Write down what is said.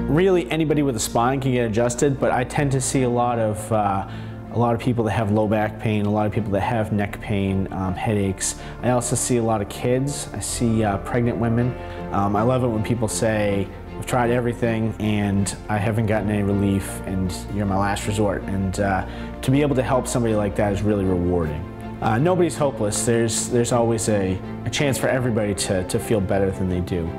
Really, anybody with a spine can get adjusted, but I tend to see a lot of people that have low back pain, a lot of people that have neck pain, headaches. I also see a lot of kids. I see pregnant women. I love it when people say, I've tried everything and I haven't gotten any relief and you're my last resort. And to be able to help somebody like that is really rewarding. Nobody's hopeless. There's always a chance for everybody to feel better than they do.